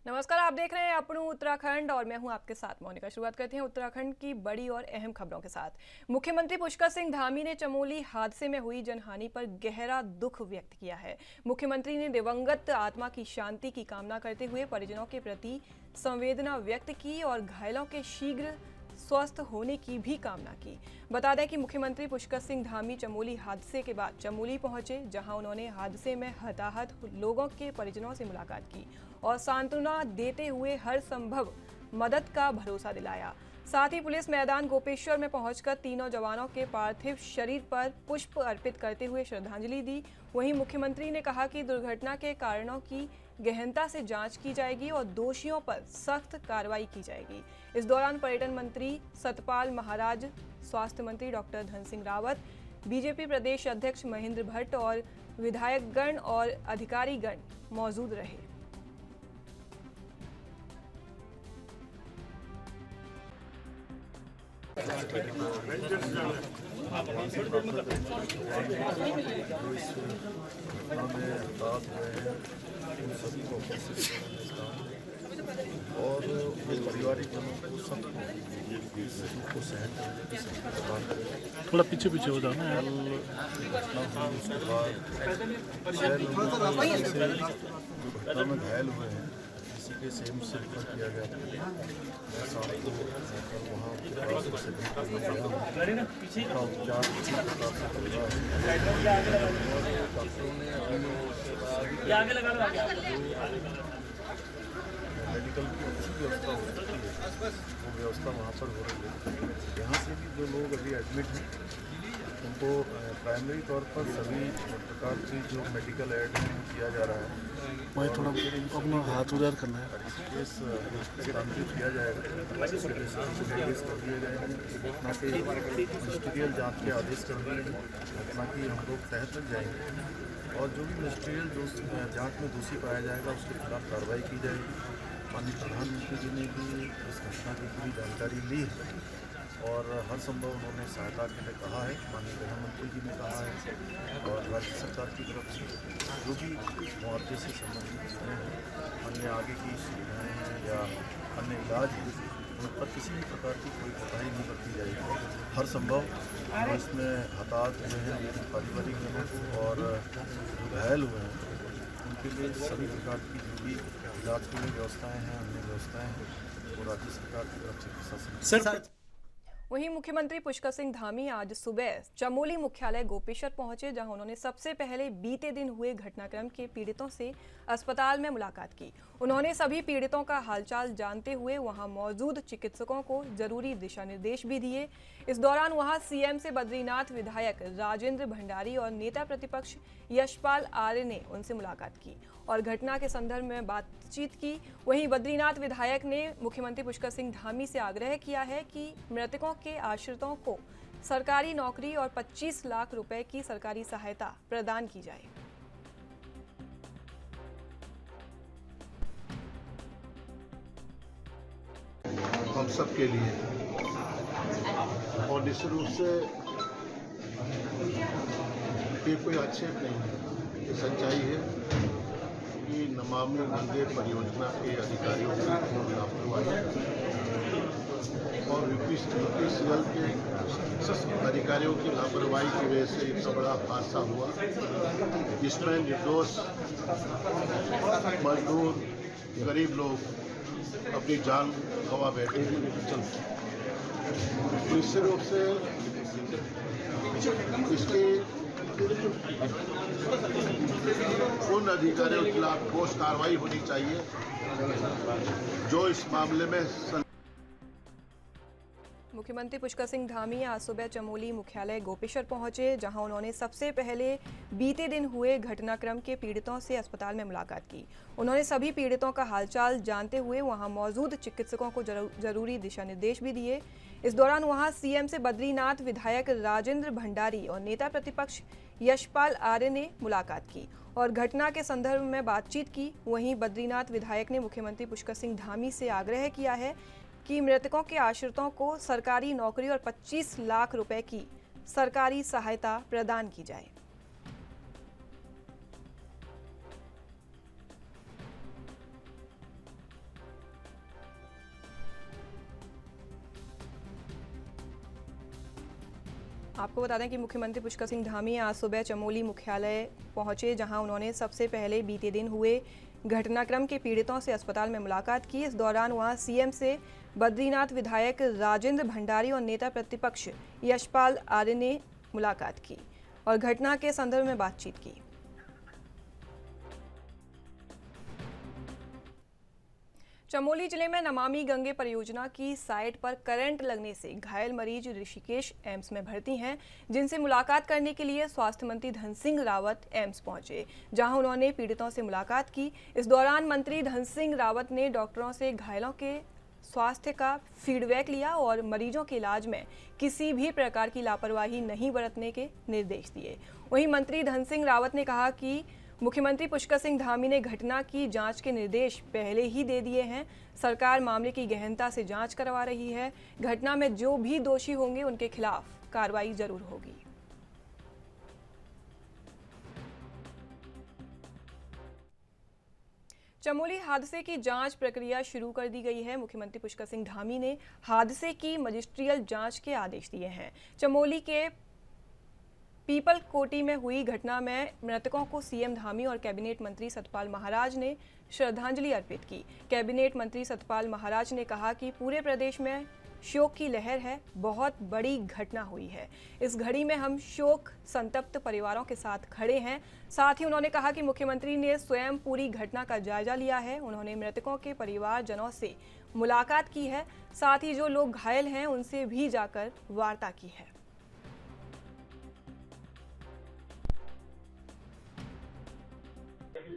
नमस्कार, आप देख रहे हैं अपनू उत्तराखंड और मैं हूं आपके साथ मोनिका। शुरुआत करते हैं उत्तराखंड की बड़ी और अहम खबरों के साथ। मुख्यमंत्री पुष्कर सिंह धामी ने चमोली हादसे में हुई जनहानि पर गहरा दुख व्यक्त किया है। मुख्यमंत्री ने दिवंगत आत्मा की शांति की कामना करते हुए परिजनों के प्रति संवेदना व्यक्त की और घायलों के शीघ्र स्वस्थ होने की भी कामना की। बता दें कि मुख्यमंत्री पुष्कर सिंह धामी चमोली हादसे के बाद चमोली पहुंचे, जहां उन्होंने हादसे में हताहत लोगों के परिजनों से मुलाकात की और सांत्वना देते हुए हर संभव मदद का भरोसा दिलाया। साथ ही पुलिस मैदान गोपेश्वर में पहुंचकर तीनों जवानों के पार्थिव शरीर पर पुष्प अर्पित करते हुए श्रद्धांजलि दी। वहीं मुख्यमंत्री ने कहा कि दुर्घटना के कारणों की गहनता से जांच की जाएगी और दोषियों पर सख्त कार्रवाई की जाएगी। इस दौरान पर्यटन मंत्री सतपाल महाराज, स्वास्थ्य मंत्री डॉक्टर धन सिंह रावत, बीजेपी प्रदेश अध्यक्ष महेंद्र भट्ट और विधायकगण और अधिकारीगण मौजूद रहे। और पारिवारिक जनों को सबको सहन थोड़ा पीछे पीछे हो जाना है। घटना हुई उसके बाद 6 लोगों दुर्घटना में घायल हुए हैं, किसी के सेम से रेफर किया गया। मैं शाम को वहाँ उपचार डॉक्टरों ने मेडिकल की अच्छी व्यवस्था हो रही है, वो व्यवस्था वहाँ पर हो रही है। यहाँ से भी जो लोग अभी एडमिट हैं उनको प्राइमरी तौर पर सभी प्रकार की जो मेडिकल एड किया जा रहा है, वही थोड़ा अपना हाथ उधार करना है। केस स्थानांतरित किया जाएगा, केस कर दिए जाएंगे, घटना के मिनिस्ट्रियल जाँच के आदेश कर दिए हैं। घटना की हम लोग तह तक जाएंगे और जो भी मिनिस्ट्रियल जाँच में दोषी पाया जाएगा उसके खिलाफ कार्रवाई की जाएगी। माननीय प्रधानमंत्री जी ने भी इस घटना की पूरी जानकारी ली है और हर संभव उन्होंने सहायता के लिए कहा है। माननीय प्रधानमंत्री जी ने कहा है और राज्य सरकार की तरफ से जो भी मुआवजे से संबंधित चीज़ें हैं, अन्य आगे की सुविधाएँ हैं या अन्य इलाज हैं, उन पर किसी भी प्रकार की कोई कोताही नहीं बरती जाएगी। हर संभव इसमें हताहत हुए हैं पारिवारिक जनों और जो घायल हुए हैं उनके लिए सभी प्रकार की जो भी इलाज के लिए व्यवस्थाएँ हैं, अन्य व्यवस्थाएँ हैं, वो राज्य सरकार की तरफ से प्रशासन। वहीं मुख्यमंत्री पुष्कर सिंह धामी आज सुबह चमोली मुख्यालय गोपेश्वर पहुंचे, जहां उन्होंने सबसे पहले बीते दिन हुए घटनाक्रम के पीड़ितों से अस्पताल में मुलाकात की। उन्होंने सभी पीड़ितों का हालचाल जानते हुए वहां मौजूद चिकित्सकों को जरूरी दिशा निर्देश भी दिए। इस दौरान वहां सीएम से बद्रीनाथ विधायक राजेंद्र भंडारी और नेता प्रतिपक्ष यशपाल आर्य ने उनसे मुलाकात की और घटना के संदर्भ में बातचीत की। वहीं बद्रीनाथ विधायक ने मुख्यमंत्री पुष्कर सिंह धामी से आग्रह किया है कि मृतकों के आश्रितों को सरकारी नौकरी और 25 लाख रुपए की सरकारी सहायता प्रदान की जाए। हम सब के लिए और निश्चित रूप से ये कोई आक्षेप नहीं है, ये सच्चाई है कि नमामि गंगे परियोजना के अधिकारियों की लापरवाही और यूपीसीएल के अधिकारियों की लापरवाही की वजह से इतना बड़ा हादसा हुआ, जिसमें निर्दोष मजदूर गरीब लोग अपनी जान गंवा बैठे हैं। निश्चित रूप से इसकी उन अधिकारियों के खिलाफ ठोस कार्रवाई होनी चाहिए जो इस मामले में। मुख्यमंत्री पुष्कर सिंह धामी आज सुबह चमोली मुख्यालय गोपेश्वर पहुंचे, जहां उन्होंने सबसे पहले बीते दिन हुए घटनाक्रम के पीड़ितों से अस्पताल में मुलाकात की। उन्होंने सभी पीड़ितों का हालचाल जानते हुए वहां मौजूद चिकित्सकों को जरूरी दिशा निर्देश भी दिए। इस दौरान वहां सीएम से बद्रीनाथ विधायक राजेंद्र भंडारी और नेता प्रतिपक्ष यशपाल आर्य ने मुलाकात की और घटना के संदर्भ में बातचीत की। वहीं बद्रीनाथ विधायक ने मुख्यमंत्री पुष्कर सिंह धामी से आग्रह किया है कि मृतकों के आश्रितों को सरकारी नौकरी और 25 लाख रुपए की सरकारी सहायता प्रदान की जाए। आपको बता दें कि मुख्यमंत्री पुष्कर सिंह धामी आज सुबह चमोली मुख्यालय पहुंचे, जहां उन्होंने सबसे पहले बीते दिन हुए घटनाक्रम के पीड़ितों से अस्पताल में मुलाकात की। इस दौरान वहां सीएम से बद्रीनाथ विधायक राजेंद्र भंडारी और नेता प्रतिपक्ष यशपाल आर्य ने मुलाकात की और घटना के संदर्भ में बातचीत की। चमोली जिले में नमामि गंगे परियोजना की साइट पर करंट लगने से घायल मरीज ऋषिकेश एम्स में भर्ती हैं, जिनसे मुलाकात करने के लिए स्वास्थ्य मंत्री धन सिंह रावत एम्स पहुंचे, जहां उन्होंने पीड़ितों से मुलाकात की। इस दौरान मंत्री धन सिंह रावत ने डॉक्टरों से घायलों के स्वास्थ्य का फीडबैक लिया और मरीजों के इलाज में किसी भी प्रकार की लापरवाही नहीं बरतने के निर्देश दिए। वहीं मंत्री धन सिंह रावत ने कहा कि मुख्यमंत्री पुष्कर सिंह धामी ने घटना की जांच के निर्देश पहले ही दे दिए हैं। सरकार मामले की गहनता से जांच करवा रही है। घटना में जो भी दोषी होंगे उनके खिलाफ कार्रवाई जरूर होगी। चमोली हादसे की जांच प्रक्रिया शुरू कर दी गई है। मुख्यमंत्री पुष्कर सिंह धामी ने हादसे की मजिस्ट्रियल जांच के आदेश दिए हैं। चमोली के पीपल कोटी में हुई घटना में मृतकों को सीएम धामी और कैबिनेट मंत्री सतपाल महाराज ने श्रद्धांजलि अर्पित की। कैबिनेट मंत्री सतपाल महाराज ने कहा कि पूरे प्रदेश में शोक की लहर है, बहुत बड़ी घटना हुई है। इस घड़ी में हम शोक संतप्त परिवारों के साथ खड़े हैं। साथ ही उन्होंने कहा कि मुख्यमंत्री ने स्वयं पूरी घटना का जायजा लिया है। उन्होंने मृतकों के परिवारजनों से मुलाकात की है, साथ ही जो लोग घायल हैं उनसे भी जाकर वार्ता की है।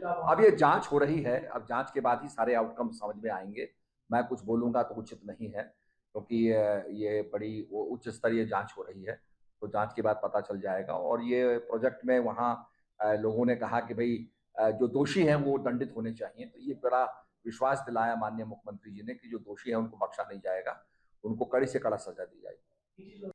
अब ये जांच हो रही है, अब जांच के बाद ही सारे आउटकम समझ में आएंगे। मैं कुछ बोलूंगा तो उचित नहीं है, क्योंकि ये बड़ी उच्च स्तरीय जांच हो रही है, तो जांच के बाद पता चल जाएगा। और ये प्रोजेक्ट में वहाँ लोगों ने कहा कि भाई जो दोषी हैं वो दंडित होने चाहिए, तो ये बड़ा विश्वास दिलाया माननीय मुख्यमंत्री जी ने कि जो दोषी है उनको बख्शा नहीं जाएगा, उनको कड़ी से कड़ा सजा दी जाएगी।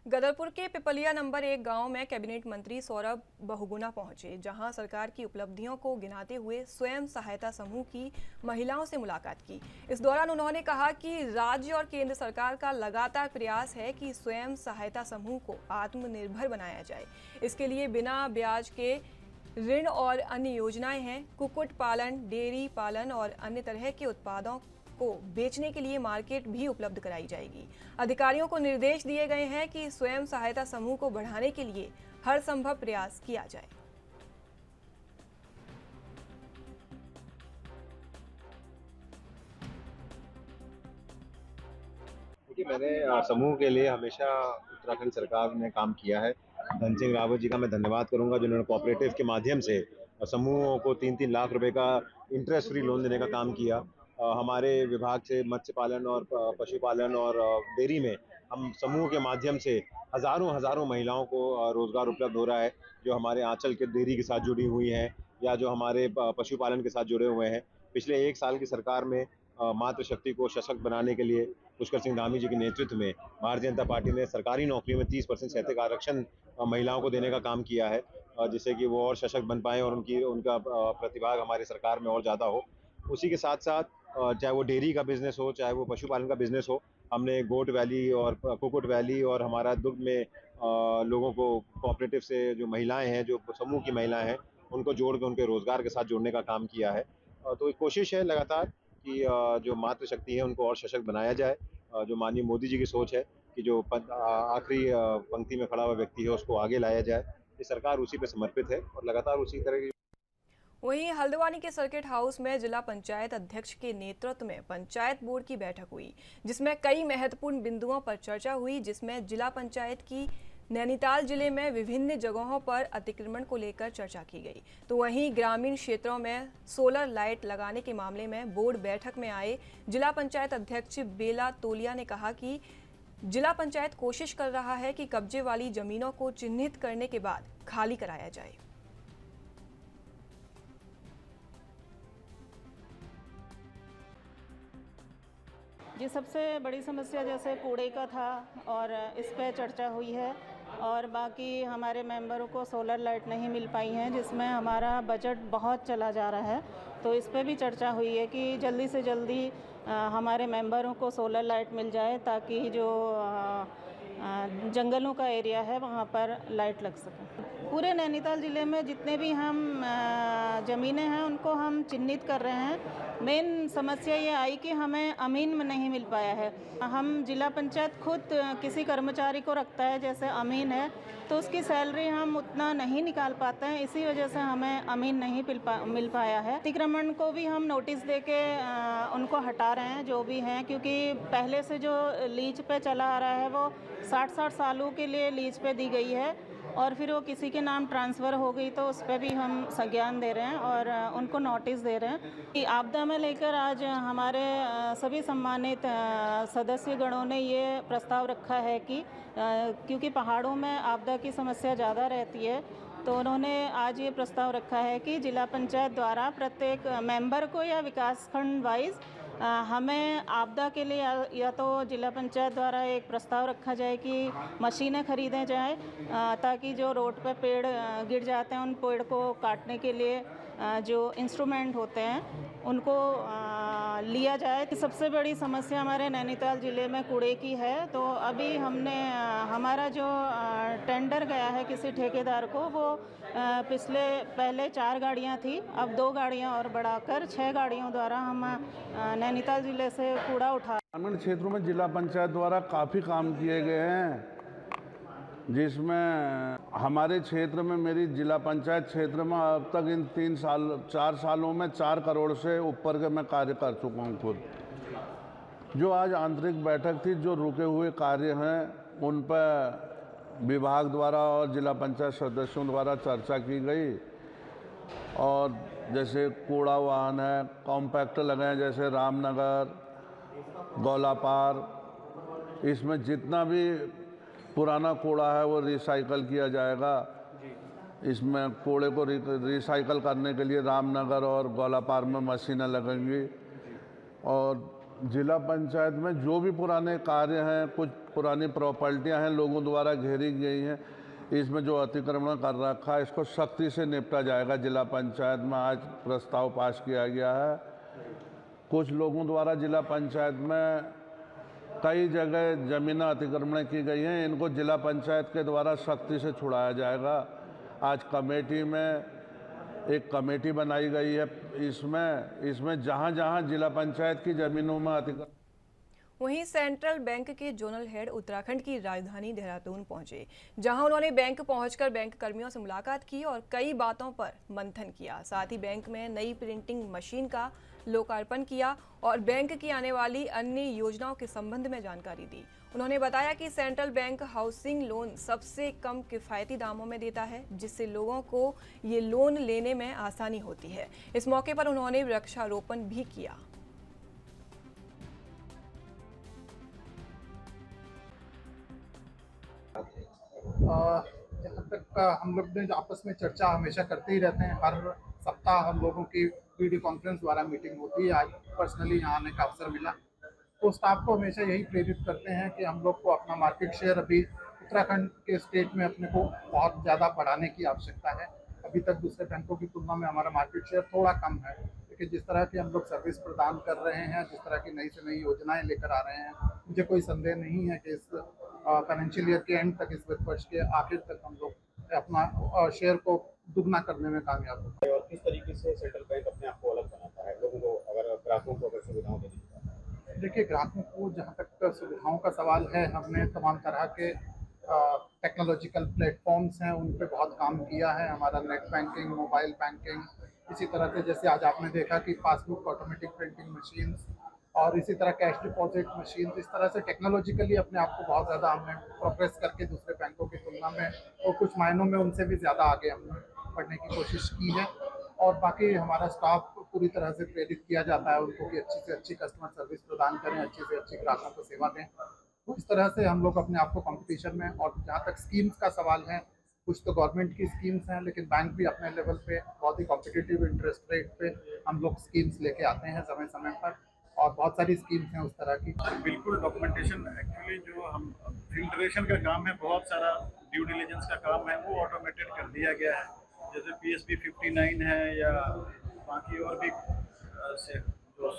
गदरपुर के पिपलिया नंबर 1 गांव में कैबिनेट मंत्री सौरभ बहुगुना पहुंचे, जहां सरकार की उपलब्धियों को गिनाते हुए स्वयं सहायता समूह की महिलाओं से मुलाकात की। इस दौरान उन्होंने कहा कि राज्य और केंद्र सरकार का लगातार प्रयास है कि स्वयं सहायता समूह को आत्मनिर्भर बनाया जाए। इसके लिए बिना ब्याज के ऋण और अन्य योजनाएं हैं। कुक्कुट पालन, डेयरी पालन और अन्य तरह के उत्पादों को बेचने के लिए मार्केट भी उपलब्ध कराई जाएगी। अधिकारियों को निर्देश दिए गए हैं कि स्वयं सहायता समूह को बढ़ाने के लिए हर संभव प्रयास किया जाए। देखिए, मैंने समूह के लिए हमेशा उत्तराखंड सरकार ने काम किया है। धन सिंह रावत जी का मैं धन्यवाद करूंगा, जिन्होंने कोऑपरेटिव के माध्यम से समूहों को 3-3 लाख रुपए का इंटरेस्ट फ्री लोन देने का काम किया। हमारे विभाग से मत्स्य पालन और पशुपालन और डेयरी में हम समूह के माध्यम से हजारों महिलाओं को रोजगार उपलब्ध हो रहा है, जो हमारे आंचल के डेयरी के साथ जुड़ी हुई हैं या जो हमारे पशुपालन के साथ जुड़े हुए हैं। पिछले 1 साल की सरकार में मातृशक्ति को सशक्त बनाने के लिए पुष्कर सिंह धामी जी के नेतृत्व में भारतीय जनता पार्टी ने सरकारी नौकरियों में 30% शैक्षिक आरक्षण महिलाओं को देने का काम किया है, जिससे कि वो और सशक्त बन पाएँ और उनका प्रतिभाग हमारी सरकार में और ज़्यादा हो। उसी के साथ साथ चाहे वो डेयरी का बिजनेस हो, चाहे वो पशुपालन का बिजनेस हो, हमने गोट वैली और कुक्कुट वैली और हमारा दुर्ग में लोगों को कोऑपरेटिव से जो महिलाएं हैं, जो समूह की महिलाएं हैं, उनको जोड़ के उनके रोजगार के साथ जोड़ने का काम किया है। तो एक कोशिश है लगातार कि जो मातृशक्ति है उनको और सशक्त बनाया जाए। जो माननीय मोदी जी की सोच है कि जो आखिरी पंक्ति में खड़ा हुआ व्यक्ति है उसको आगे लाया जाए, ये सरकार उसी पे समर्पित है और लगातार उसी तरह की। वहीं हल्द्वानी के सर्किट हाउस में जिला पंचायत अध्यक्ष के नेतृत्व में पंचायत बोर्ड की बैठक हुई, जिसमें कई महत्वपूर्ण बिंदुओं पर चर्चा हुई, जिसमें जिला पंचायत की नैनीताल जिले में विभिन्न जगहों पर अतिक्रमण को लेकर चर्चा की गई। तो वहीं ग्रामीण क्षेत्रों में सोलर लाइट लगाने के मामले में बोर्ड बैठक में आए जिला पंचायत अध्यक्ष बेला तोलिया ने कहा कि जिला पंचायत कोशिश कर रहा है कि कब्जे वाली जमीनों को चिन्हित करने के बाद खाली कराया जाए। जी, सबसे बड़ी समस्या जैसे कूड़े का था और इस पे चर्चा हुई है, और बाकी हमारे मेंबरों को सोलर लाइट नहीं मिल पाई हैं, जिसमें हमारा बजट बहुत चला जा रहा है। तो इस पे भी चर्चा हुई है कि जल्दी से जल्दी हमारे मेंबरों को सोलर लाइट मिल जाए, ताकि जो जंगलों का एरिया है वहाँ पर लाइट लग सके। पूरे नैनीताल ज़िले में जितने भी हम ज़मीनें हैं उनको हम चिन्हित कर रहे हैं। मेन समस्या ये आई कि हमें अमीन में नहीं मिल पाया है। हम जिला पंचायत खुद किसी कर्मचारी को रखता है, जैसे अमीन है, तो उसकी सैलरी हम उतना नहीं निकाल पाते हैं, इसी वजह से हमें अमीन नहीं मिल पाया है। अतिक्रमण को भी हम नोटिस दे के उनको हटा रहे हैं जो भी हैं, क्योंकि पहले से जो लीज पे चला आ रहा है वो 60-60 सालों के लिए लीज पे दी गई है, और फिर वो किसी के नाम ट्रांसफ़र हो गई तो उस पर भी हम संज्ञान दे रहे हैं और उनको नोटिस दे रहे हैं कि आपदा में लेकर आज हमारे सभी सम्मानित सदस्यगणों ने ये प्रस्ताव रखा है कि क्योंकि पहाड़ों में आपदा की समस्या ज़्यादा रहती है, तो उन्होंने आज ये प्रस्ताव रखा है कि जिला पंचायत द्वारा प्रत्येक मेंबर को या विकासखंड वाइज हमें आपदा के लिए या तो जिला पंचायत द्वारा एक प्रस्ताव रखा जाए कि मशीनें खरीदें जाएं, ताकि जो रोड पे पेड़ गिर जाते हैं उन पेड़ को काटने के लिए जो इंस्ट्रूमेंट होते हैं उनको लिया जाए। सबसे बड़ी समस्या हमारे नैनीताल ज़िले में कूड़े की है, तो अभी हमने हमारा जो टेंडर गया है किसी ठेकेदार को, वो पहले 4 गाड़ियाँ थी, अब 2 गाड़ियाँ और बढ़ाकर 6 गाड़ियों द्वारा हम नैनीताल ज़िले से कूड़ा उठा। ग्रामीण क्षेत्रों में जिला पंचायत द्वारा काफ़ी काम किए गए हैं, जिसमें हमारे क्षेत्र में मेरी जिला पंचायत क्षेत्र में अब तक इन 4 सालों में 4 करोड़ से ऊपर के मैं कार्य कर चुका हूँ खुद। जो आज आंतरिक बैठक थी, जो रुके हुए कार्य हैं उन पर विभाग द्वारा और जिला पंचायत सदस्यों द्वारा चर्चा की गई, और जैसे कूड़ा वाहन है, कॉम्पैक्ट लगे हैं जैसे रामनगर, गौलापार, इसमें जितना भी पुराना कूड़ा है वो रिसाइकल किया जाएगा। इसमें कूड़े को रिसाइकल करने के लिए रामनगर और गौलापार में मशीनें लगेंगी, और जिला पंचायत में जो भी पुराने कार्य हैं, कुछ पुरानी प्रॉपर्टियां हैं लोगों द्वारा घेरी गई हैं, इसमें जो अतिक्रमण कर रखा है इसको सख्ती से निपटा जाएगा। जिला पंचायत में आज प्रस्ताव पास किया गया है। कुछ लोगों द्वारा जिला पंचायत में कई जगह ज़मीनें अतिक्रमण की गई हैं, इनको जिला पंचायत के द्वारा सख्ती से छुड़ाया जाएगा। आज कमेटी में एक कमेटी बनाई गई है, इसमें जहां जहां जिला पंचायत की ज़मीनों में अतिक्रमण। वहीं सेंट्रल बैंक के जोनल हेड उत्तराखंड की राजधानी देहरादून पहुंचे, जहां उन्होंने बैंक पहुंचकर बैंक कर्मियों से मुलाकात की और कई बातों पर मंथन किया। साथ ही बैंक में नई प्रिंटिंग मशीन का लोकार्पण किया और बैंक की आने वाली अन्य योजनाओं के संबंध में जानकारी दी। उन्होंने बताया कि सेंट्रल बैंक हाउसिंग लोन सबसे कम किफ़ायती दामों में देता है, जिससे लोगों को ये लोन लेने में आसानी होती है। इस मौके पर उन्होंने वृक्षारोपण भी किया। जहाँ तक हम लोग ने आपस में चर्चा हमेशा करते ही रहते हैं, हर सप्ताह हम लोगों की वीडियो कॉन्फ्रेंस द्वारा मीटिंग होती है। आज पर्सनली यहाँ आने का अवसर मिला, तो स्टाफ को हमेशा यही प्रेरित करते हैं कि हम लोग को अपना मार्केट शेयर अभी उत्तराखंड के स्टेट में अपने को बहुत ज़्यादा बढ़ाने की आवश्यकता है। अभी तक दूसरे बैंकों की तुलना में हमारा मार्केट शेयर थोड़ा कम है, लेकिन जिस तरह की हम लोग सर्विस प्रदान कर रहे हैं, जिस तरह की नई से नई योजनाएं लेकर आ रहे हैं, मुझे कोई संदेह नहीं है कि इस फाइनेंशियल ईयर के एंड तक, इस वित्त वर्ष के आखिर तक हम लोग अपना शेयर को दुगना करने में कामयाब होंगे। और किस तरीके से सेंट्रल बैंक अपने आप को अलग बनाता है लोगों को, अगर ग्राहकों को अगर सुविधाओं देती है? देखिए, ग्राहकों को जहाँ तक सुविधाओं का सवाल है, हमने तमाम तरह के टेक्नोलॉजिकल प्लेटफॉर्म्स हैं उन पे बहुत काम किया है। हमारा नेट बैंकिंग, मोबाइल बैंकिंग, इसी तरह से जैसे आज आपने देखा कि पासबुक ऑटोमेटिक प्रिंटिंग मशीन्स और इसी तरह कैश डिपॉजिट मशीन, इस तरह से टेक्नोलॉजिकली अपने आप को बहुत ज़्यादा हमने प्रोग्रेस करके दूसरे बैंकों की तुलना में और कुछ मायनों में उनसे भी ज़्यादा आगे हमने बढ़ने की कोशिश की है। और बाकी हमारा स्टाफ पूरी तरह से प्रेरित किया जाता है उनको कि अच्छी से अच्छी कस्टमर सर्विस प्रदान करें, अच्छी से अच्छी ग्राहकों को सेवा दें। तो इस तरह से हम लोग अपने आप को कंपटीशन में, और जहाँ तक स्कीम्स का सवाल है, कुछ तो गवर्नमेंट की स्कीम्स हैं, लेकिन बैंक भी अपने लेवल पे बहुत ही कॉम्पिटिटिव इंटरेस्ट रेट पे हम लोग स्कीम्स लेके आते हैं समय समय पर, और बहुत सारी स्कीम्स हैं उस तरह की। बिल्कुल डॉक्यूमेंटेशन एक्चुअली जो हम फिल्ट्रेशन का काम है, बहुत सारा ड्यू डिलिजेंस का काम है, वो ऑटोमेटेड कर दिया गया है। जैसे PSB 59 है या बाकी और भी से जो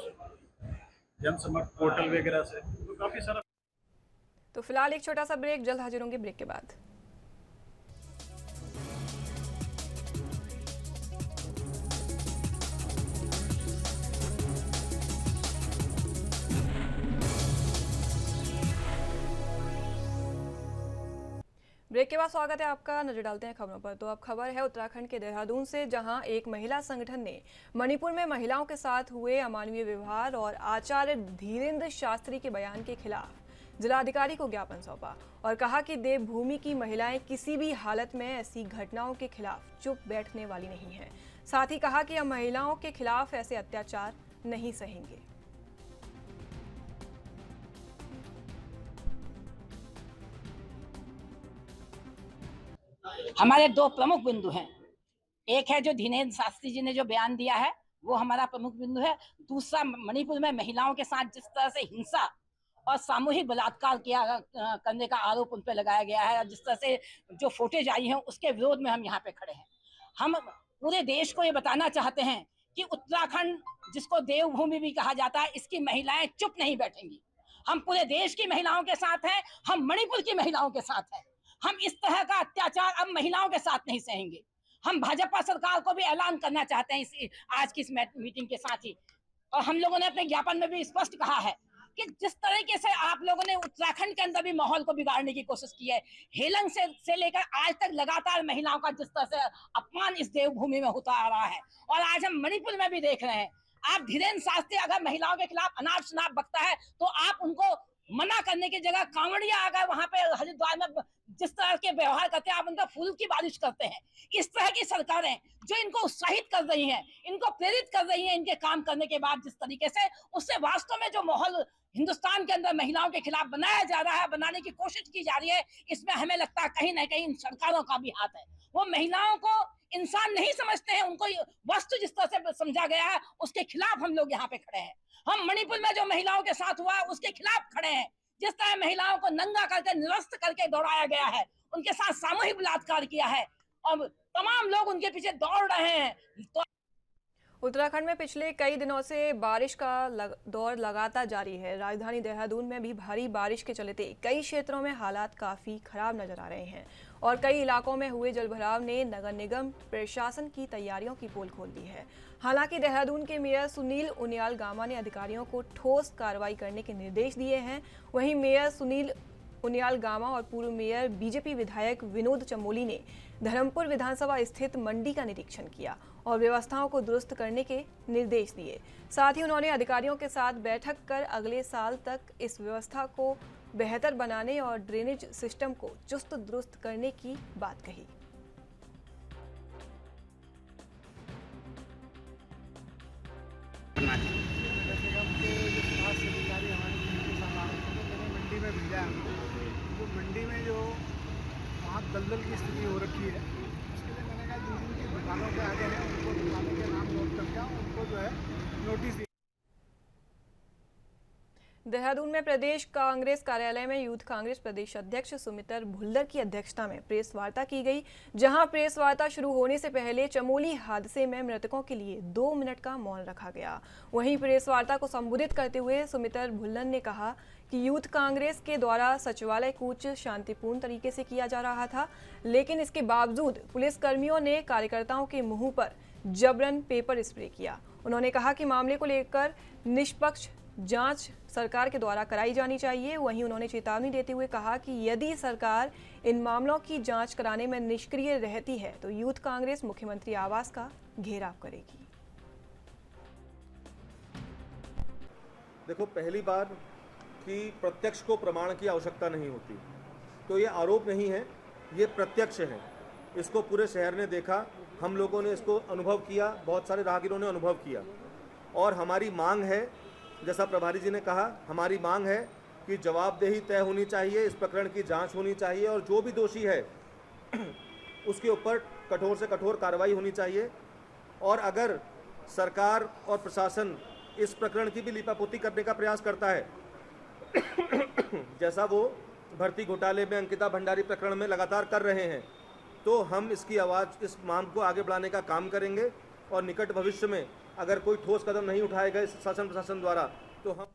जनसमर्थ पोर्टल वगैरह से, तो काफ़ी सारा। तो फिलहाल एक छोटा सा ब्रेक, जल्द हाजिर होंगे ब्रेक के बाद। ब्रेक के बाद स्वागत है आपका। नजर डालते हैं खबरों पर। तो अब खबर है उत्तराखंड के देहरादून से, जहां एक महिला संगठन ने मणिपुर में महिलाओं के साथ हुए अमानवीय व्यवहार और आचार्य धीरेन्द्र शास्त्री के बयान के खिलाफ जिलाधिकारी को ज्ञापन सौंपा और कहा कि देवभूमि की महिलाएं किसी भी हालत में ऐसी घटनाओं के खिलाफ चुप बैठने वाली नहीं है। साथ ही कहा कि हम महिलाओं के खिलाफ ऐसे अत्याचार नहीं सहेंगे। हमारे दो प्रमुख बिंदु हैं। एक है जो धीरेन्द्र शास्त्री जी ने जो बयान दिया है, वो हमारा प्रमुख बिंदु है। दूसरा, मणिपुर में महिलाओं के साथ जिस तरह से हिंसा और सामूहिक बलात्कार करने का आरोप उन पर लगाया गया है, और जिस तरह से जो फुटेज आई है, उसके विरोध में हम यहाँ पे खड़े हैं। हम पूरे देश को ये बताना चाहते हैं कि उत्तराखंड, जिसको देवभूमि भी कहा जाता है, इसकी महिलाएं चुप नहीं बैठेंगी। हम पूरे देश की महिलाओं के साथ हैं, हम मणिपुर की महिलाओं के साथ हैं। हम इस तरह का अत्याचार अब महिलाओं के साथ नहीं सहेंगे। हम भाजपा सरकार को भी ऐलान करना चाहते हैं आज की इस मीटिंग के साथ ही, और हम लोगों ने अपने ज्ञापन में भी स्पष्ट कहा है कि जिस तरीके से आप लोगों ने उत्तराखंड के अंदर भी माहौल को बिगाड़ने की कोशिश की है, हेलंग से लेकर आज तक लगातार महिलाओं का जिस तरह से अपमान इस देवभूमि में होता आ रहा है, और आज हम मणिपुर में भी देख रहे हैं। आप धीरेन्द्र शास्त्री अगर महिलाओं के खिलाफ अनाप शनाप बकता है, तो आप उनको मना करने की जगह कांवड़िया अगर वहां पे हरिद्वार में जिस तरह के व्यवहार करते हैं, आप उनका फूल की बारिश करते हैं। इस तरह की सरकारें जो इनको उत्साहित कर रही हैं, इनको प्रेरित कर रही हैं, इनके काम करने के बाद जिस तरीके से, उससे वास्तव में जो माहौल हिंदुस्तान के अंदर महिलाओं के खिलाफ बनाया जा रहा है, बनाने की कोशिश की जा रही है, इसमें हमें लगता है कहीं ना कहीं इन सरकारों का भी हाथ है। वो महिलाओं को इंसान नहीं समझते हैं, उनको वस्तु जिस तरह से समझा गया है, उसके खिलाफ हम लोग यहाँ पे खड़े हैं। हम मणिपुर में जो महिलाओं के साथ हुआ, उसके खिलाफ खड़े हैं। जिस तरह महिलाओं को नंगा करके, निरस्त करके दौड़ाया गया है, उनके साथ सामूहिक बलात्कार किया है, और तमाम लोग उनके पीछे दौड़ रहे हैं। तो उत्तराखंड में पिछले कई दिनों से बारिश का दौर लगातार जारी है। राजधानी देहरादून में भी भारी बारिश के चलते कई क्षेत्रों में हालात काफ़ी खराब नजर आ रहे हैं, और कई इलाकों में हुए जलभराव ने नगर निगम प्रशासन की तैयारियों की पोल खोल दी है। हालांकि देहरादून के मेयर सुनील उनियाल गामा ने अधिकारियों को ठोस कार्रवाई करने के निर्देश दिए हैं। वहीं मेयर सुनील उनियाल गामा और पूर्व मेयर बीजेपी विधायक विनोद चमोली ने धर्मपुर विधानसभा स्थित मंडी का निरीक्षण किया और व्यवस्थाओं को दुरुस्त करने के निर्देश दिए। साथ ही उन्होंने अधिकारियों के साथ बैठक कर अगले साल तक इस व्यवस्था को बेहतर बनाने और ड्रेनेज सिस्टम को चुस्त दुरुस्त करने की बात कही। मंडी में भेजा है, तो मंडी में जो वहाँ दलदल की स्थिति हो रखी है, उसके लिए मैंने कहा जिन जिनकी दुकानों के आगे हैं, उनको दुकानों के नाम नोट करके उनको जो है नोटिस दिया। देहरादून में प्रदेश कांग्रेस कार्यालय में यूथ कांग्रेस प्रदेश अध्यक्ष सुमितर भुल्लर की अध्यक्षता में प्रेस वार्ता की गई, जहां प्रेस वार्ता शुरू होने से पहले चमोली हादसे में मृतकों के लिए 2 मिनट का मौन रखा गया। वहीं प्रेस वार्ता को संबोधित करते हुए सुमितर भुल्लर ने कहा कि यूथ कांग्रेस के द्वारा सचिवालय कूच शांतिपूर्ण तरीके से किया जा रहा था, लेकिन इसके बावजूद पुलिसकर्मियों ने कार्यकर्ताओं के मुंह पर जबरन पेपर स्प्रे किया। उन्होंने कहा कि मामले को लेकर निष्पक्ष जांच सरकार के द्वारा कराई जानी चाहिए। वहीं उन्होंने चेतावनी देते हुए कहा कि यदि सरकार इन मामलों की जांच कराने में निष्क्रिय रहती है तो यूथ कांग्रेस मुख्यमंत्री आवास का घेराव करेगी। देखो, पहली बार कि प्रत्यक्ष को प्रमाण की आवश्यकता नहीं होती, तो ये आरोप नहीं है, ये प्रत्यक्ष है। इसको पूरे शहर ने देखा, हम लोगों ने इसको अनुभव किया, बहुत सारे राहगीरों ने अनुभव किया, और हमारी मांग है, जैसा प्रभारी जी ने कहा, हमारी मांग है की जवाबदेही तय होनी चाहिए, इस प्रकरण की जांच होनी चाहिए और जो भी दोषी है उसके ऊपर कठोर से कठोर कार्रवाई होनी चाहिए। और अगर सरकार और प्रशासन इस प्रकरण की भी लीपापोती करने का प्रयास करता है जैसा वो भर्ती घोटाले में अंकिता भंडारी प्रकरण में लगातार कर रहे हैं, तो हम इसकी आवाज़, इस मांग को आगे बढ़ाने का काम करेंगे और निकट भविष्य में अगर कोई ठोस कदम नहीं उठाए गए शासन प्रशासन द्वारा तो हम।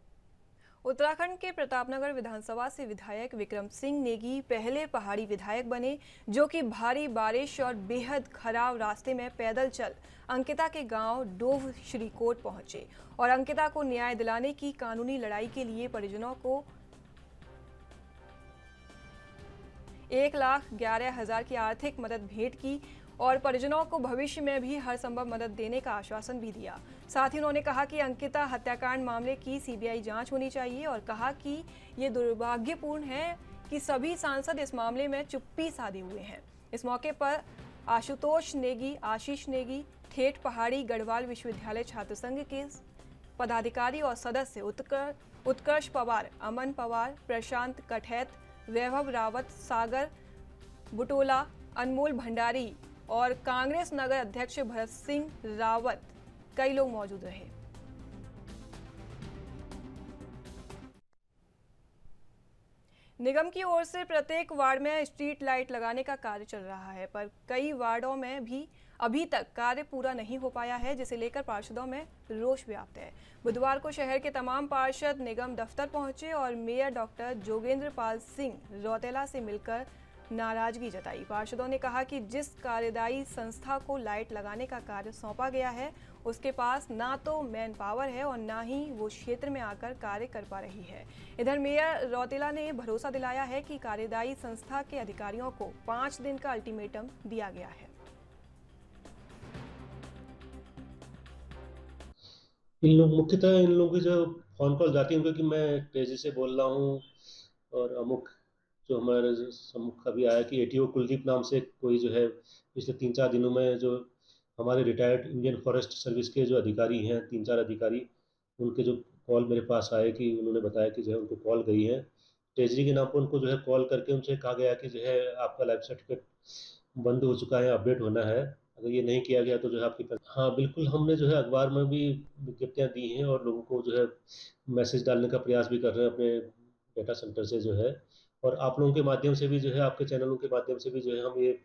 उत्तराखंड के प्रतापनगर विधानसभा से विधायक विक्रम सिंह नेगी पहले पहाड़ी विधायक बने जो कि भारी बारिश और बेहद खराब रास्ते में पैदल चल अंकिता के गांव डोभ श्रीकोट पहुंचे और अंकिता को न्याय दिलाने की कानूनी लड़ाई के लिए परिजनों को 1,11,000 की आर्थिक मदद भेंट की और परिजनों को भविष्य में भी हर संभव मदद देने का आश्वासन भी दिया। साथ ही उन्होंने कहा कि अंकिता हत्याकांड मामले की सीबीआई जांच होनी चाहिए और कहा कि ये दुर्भाग्यपूर्ण है कि सभी सांसद इस मामले में चुप्पी साधे हुए हैं। इस मौके पर आशुतोष नेगी, आशीष नेगी, ठेठ पहाड़ी गढ़वाल विश्वविद्यालय छात्र संघ के पदाधिकारी और सदस्य उत्कर्ष पवार, अमन पवार, प्रशांत कठैत, वैभव रावत, सागर बुटोला, अनमोल भंडारी और कांग्रेस नगर अध्यक्ष भरत सिंह रावत कई लोग मौजूद रहे। निगम की ओर से प्रत्येक वार्ड में स्ट्रीट लाइट लगाने का कार्य चल रहा है, पर कई वार्डों में भी अभी तक कार्य पूरा नहीं हो पाया है, जिसे लेकर पार्षदों में रोष व्याप्त है। बुधवार को शहर के तमाम पार्षद निगम दफ्तर पहुंचे और मेयर डॉक्टर जोगेंद्र पाल सिंह रौतेला से मिलकर नाराजगी जताई। पार्षदों ने कहा कि जिस कार्यदायी संस्था को लाइट लगाने का कार्य सौंपा गया है उसके पास ना तो मैन पावर है और ना ही वो क्षेत्र में आकर कार्य कर पा रही है। इधर मेयर रौतेला ने भरोसा दिलाया है कि कार्यदायी संस्था के अधिकारियों को 5 दिन का अल्टीमेटम दिया गया है। मुख्यतः इन लोगों की जो फोन कॉल जाती है उनको कि मैं तेजी से बोल रहा हूँ और अमुक जो हमारे सम्मुख अभी आया कि एटीओ कुलदीप नाम से कोई जो है पिछले 3-4 दिनों में जो हमारे रिटायर्ड इंडियन फॉरेस्ट सर्विस के जो अधिकारी हैं 3-4 अधिकारी, उनके जो कॉल मेरे पास आए कि उन्होंने बताया कि जो है उनको कॉल गई है ट्रेजरी के नाम पर, उनको जो है कॉल करके उनसे कहा गया कि जो है आपका लाइफ सर्टिफिकेट बंद हो चुका है, अपडेट होना है, अगर ये नहीं किया गया तो जो है आपकी। हाँ बिल्कुल, हमने जो है अखबार में भी विज्ञप्तियाँ दी हैं और लोगों को जो है मैसेज डालने का प्रयास भी कर रहे हैं अपने डेटा सेंटर से जो है, और आप लोगों के माध्यम से भी जो है, आपके चैनलों के माध्यम से भी जो है हम ये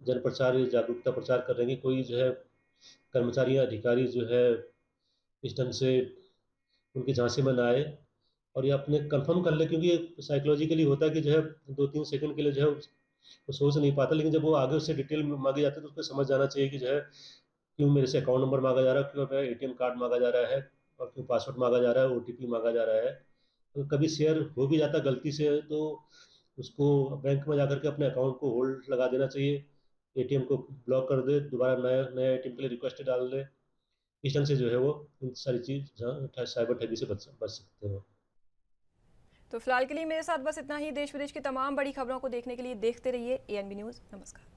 जन प्रचार, जागरूकता प्रचार कर रहे हैं कि कोई जो है कर्मचारी या अधिकारी जो है इस ढंग से उनकी झांसे में ना आए और ये अपने कंफर्म कर ले, क्योंकि ये साइकोलॉजिकली होता है कि जो है 2-3 सेकंड के लिए जो है वो सोच नहीं पाता, लेकिन जब वो आगे उससे डिटेल मांगी जाती है तो उसको समझ जाना चाहिए कि जो है क्यों मेरे से अकाउंट नंबर मांगा जा रहा है, क्यों मेरा एटीएम कार्ड मांगा जा रहा है और क्यों पासवर्ड मांगा जा रहा है, ओटीपी मांगा जा रहा है। तो कभी शेयर हो भी जाता गलती से तो उसको बैंक में जाकर के अपने अकाउंट को होल्ड लगा देना चाहिए, एटीएम को ब्लॉक कर दे, दोबारा नया एटीएम के लिए रिक्वेस्ट डाल दे। इस ढंग से जो है वो इन सारी चीज़ साइबर ठगी से बच सकते हैं। तो फिलहाल के लिए मेरे साथ बस इतना ही। देश विदेश की तमाम बड़ी खबरों को देखने के लिए देखते रहिए ANB न्यूज़। नमस्कार।